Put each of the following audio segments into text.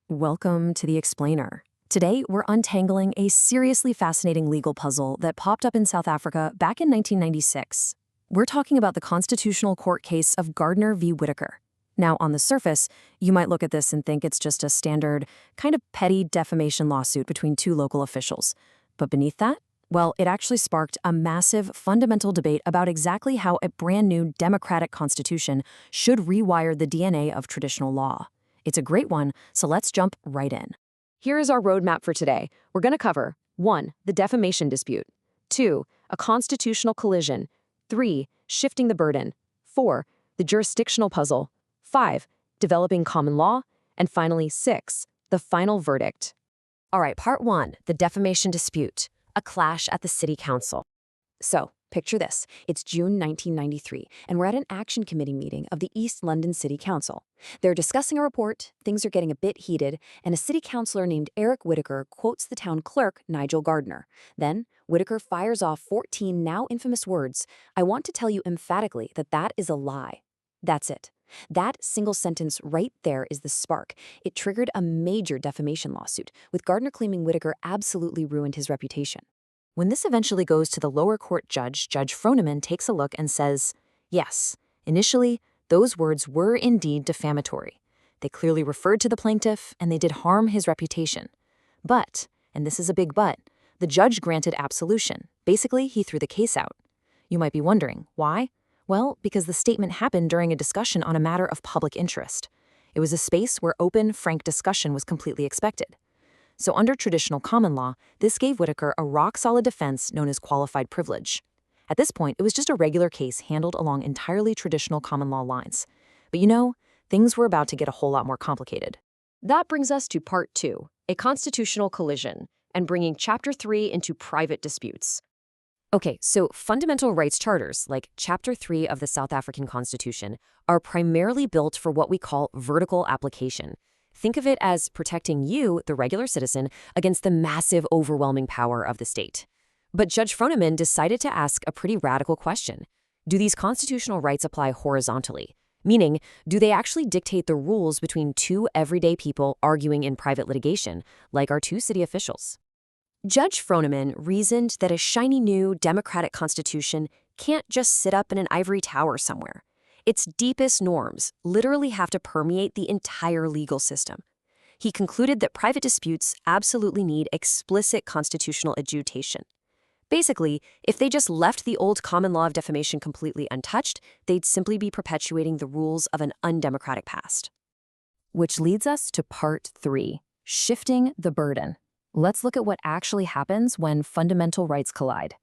Welcome to The Explainer. Today, we're untangling a seriously fascinating legal puzzle that popped up in South Africa back in 1996. We're talking about the constitutional court case of Gardner v. Whitaker. Now, on the surface, you might look at this and think it's just a standard, kind of petty defamation lawsuit between two local officials. But beneath that, well, it actually sparked a massive, fundamental debate about exactly how a brand new democratic constitution should rewire the DNA of traditional law. It's a great one, so let's jump right in. Here is our roadmap for today. We're going to cover 1. The defamation dispute. 2. A constitutional collision. 3. Shifting the burden. 4. The jurisdictional puzzle. 5. Developing common law. And finally, 6. The final verdict. All right, part 1. The defamation dispute. A clash at the city council. So, picture this. It's June 1993, and we're at an action committee meeting of the East London City Council. They're discussing a report, things are getting a bit heated, and a city councillor named Eric Whitaker quotes the town clerk, Nigel Gardner. Then, Whitaker fires off 14 now infamous words. I want to tell you emphatically that that is a lie. That's it. That single sentence right there is the spark. It triggered a major defamation lawsuit, with Gardner claiming Whitaker absolutely ruined his reputation. When this eventually goes to the lower court judge, Judge Froneman takes a look and says, yes, initially, those words were indeed defamatory. They clearly referred to the plaintiff, and they did harm his reputation. But, and this is a big but, the judge granted absolution. Basically, he threw the case out. You might be wondering, why? Well, because the statement happened during a discussion on a matter of public interest. It was a space where open, frank discussion was completely expected. So under traditional common law, this gave Whitaker a rock-solid defense known as qualified privilege. At this point, it was just a regular case handled along entirely traditional common law lines. But you know, things were about to get a whole lot more complicated. That brings us to part 2, a constitutional collision, and bringing Chapter 3 into private disputes. Okay, so fundamental rights charters, like Chapter 3 of the South African Constitution, are primarily built for what we call vertical application. Think of it as protecting you, the regular citizen, against the massive, overwhelming power of the state. But Judge Froneman decided to ask a pretty radical question. Do these constitutional rights apply horizontally? Meaning, do they actually dictate the rules between two everyday people arguing in private litigation, like our two city officials? Judge Froneman reasoned that a shiny new democratic constitution can't just sit up in an ivory tower somewhere. Its deepest norms literally have to permeate the entire legal system. He concluded that private disputes absolutely need explicit constitutional adjudication. Basically, if they just left the old common law of defamation completely untouched, they'd simply be perpetuating the rules of an undemocratic past. Which leads us to part 3, shifting the burden. Let's look at what actually happens when fundamental rights collide.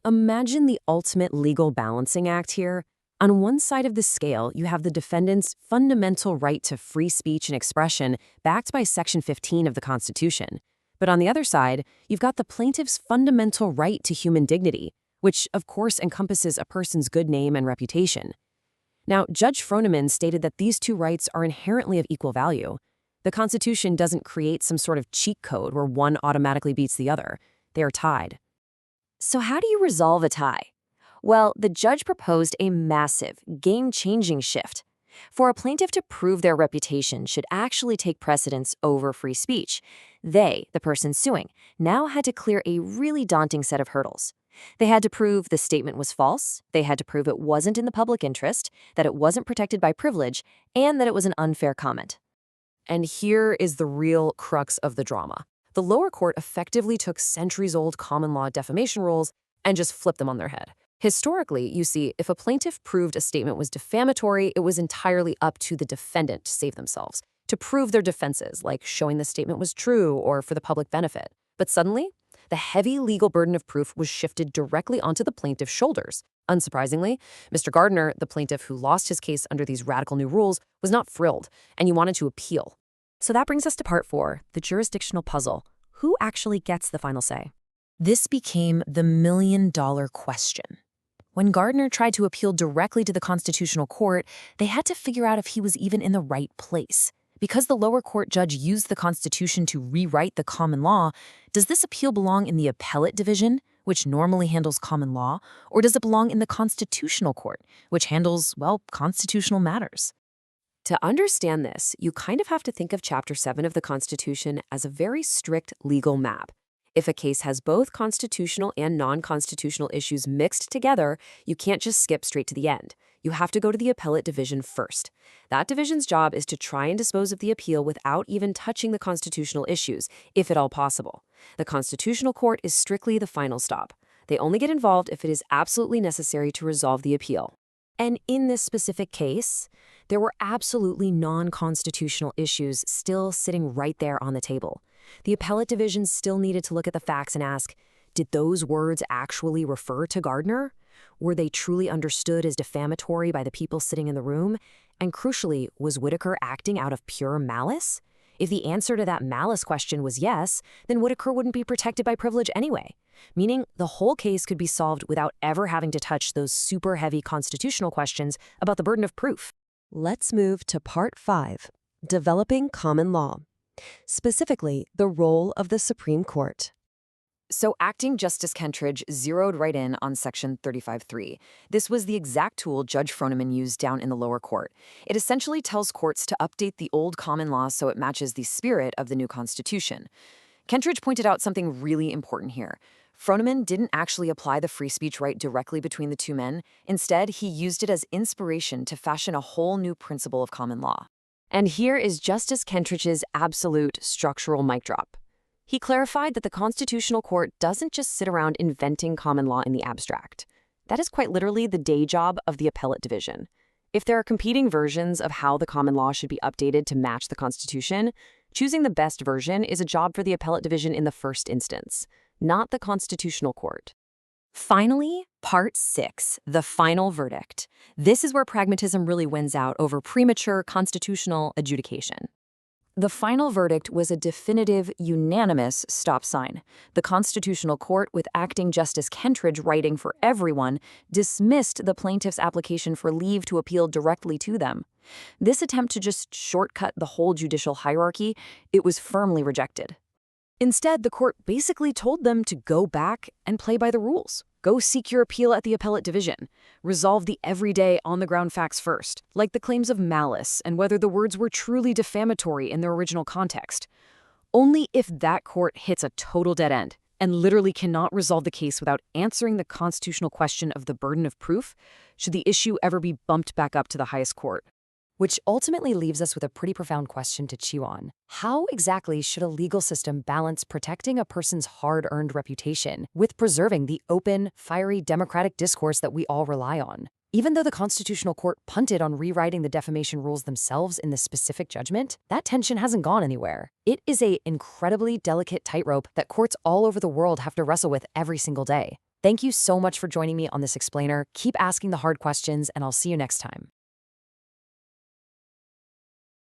Imagine the ultimate legal balancing act here. On one side of the scale, you have the defendant's fundamental right to free speech and expression backed by Section 15 of the Constitution. But on the other side, you've got the plaintiff's fundamental right to human dignity, which of course encompasses a person's good name and reputation. Now, Judge Froneman stated that these two rights are inherently of equal value. The Constitution doesn't create some sort of cheat code where one automatically beats the other. They are tied. So how do you resolve a tie? Well, the judge proposed a massive, game-changing shift. For a plaintiff to prove their reputation should actually take precedence over free speech. They, the person suing, now had to clear a really daunting set of hurdles. They had to prove the statement was false, they had to prove it wasn't in the public interest, that it wasn't protected by privilege, and that it was an unfair comment. And here is the real crux of the drama. The lower court effectively took centuries-old common law defamation rules and just flipped them on their head. Historically, you see, if a plaintiff proved a statement was defamatory, it was entirely up to the defendant to save themselves, to prove their defenses, like showing the statement was true or for the public benefit. But suddenly, the heavy legal burden of proof was shifted directly onto the plaintiff's shoulders. Unsurprisingly, Mr. Gardner, the plaintiff who lost his case under these radical new rules, was not thrilled, and he wanted to appeal. So that brings us to part 4, the jurisdictional puzzle. Who actually gets the final say? This became the million-dollar question. When Gardner tried to appeal directly to the Constitutional Court, they had to figure out if he was even in the right place. Because the lower court judge used the Constitution to rewrite the common law, does this appeal belong in the Appellate Division, which normally handles common law, or does it belong in the Constitutional Court, which handles, well, constitutional matters? To understand this, you kind of have to think of Chapter 7 of the Constitution as a very strict legal map. If a case has both constitutional and non-constitutional issues mixed together, you can't just skip straight to the end. You have to go to the Appellate Division first. That division's job is to try and dispose of the appeal without even touching the constitutional issues, if at all possible. The Constitutional Court is strictly the final stop. They only get involved if it is absolutely necessary to resolve the appeal. And in this specific case, there were absolutely non-constitutional issues still sitting right there on the table. The Appellate Division still needed to look at the facts and ask, did those words actually refer to Gardner? Were they truly understood as defamatory by the people sitting in the room? And crucially, was Whitaker acting out of pure malice? If the answer to that malice question was yes, then Whitaker wouldn't be protected by privilege anyway, meaning the whole case could be solved without ever having to touch those super heavy constitutional questions about the burden of proof. Let's move to Part 5, Developing Common Law, specifically the role of the Supreme Court. So acting Justice Kentridge zeroed right in on Section 35.3. This was the exact tool Judge Froneman used down in the lower court. It essentially tells courts to update the old common law so it matches the spirit of the new Constitution. Kentridge pointed out something really important here. Froneman didn't actually apply the free speech right directly between the two men. Instead, he used it as inspiration to fashion a whole new principle of common law. And here is Justice Kentridge's absolute structural mic drop. He clarified that the Constitutional Court doesn't just sit around inventing common law in the abstract. That is quite literally the day job of the Appellate Division. If there are competing versions of how the common law should be updated to match the Constitution, choosing the best version is a job for the Appellate Division in the first instance, not the Constitutional Court. Finally, Part 6, the final verdict. This is where pragmatism really wins out over premature constitutional adjudication. The final verdict was a definitive, unanimous stop sign. The Constitutional Court, with acting Justice Kentridge writing for everyone, dismissed the plaintiff's application for leave to appeal directly to them. This attempt to just shortcut the whole judicial hierarchy, it was firmly rejected. Instead, the court basically told them to go back and play by the rules. Go seek your appeal at the Appellate Division. Resolve the everyday, on-the-ground facts first, like the claims of malice and whether the words were truly defamatory in their original context. Only if that court hits a total dead end and literally cannot resolve the case without answering the constitutional question of the burden of proof should the issue ever be bumped back up to the highest court. Which ultimately leaves us with a pretty profound question to chew on. How exactly should a legal system balance protecting a person's hard-earned reputation with preserving the open, fiery, democratic discourse that we all rely on? Even though the Constitutional Court punted on rewriting the defamation rules themselves in this specific judgment, that tension hasn't gone anywhere. It is an incredibly delicate tightrope that courts all over the world have to wrestle with every single day. Thank you so much for joining me on this explainer. Keep asking the hard questions, and I'll see you next time.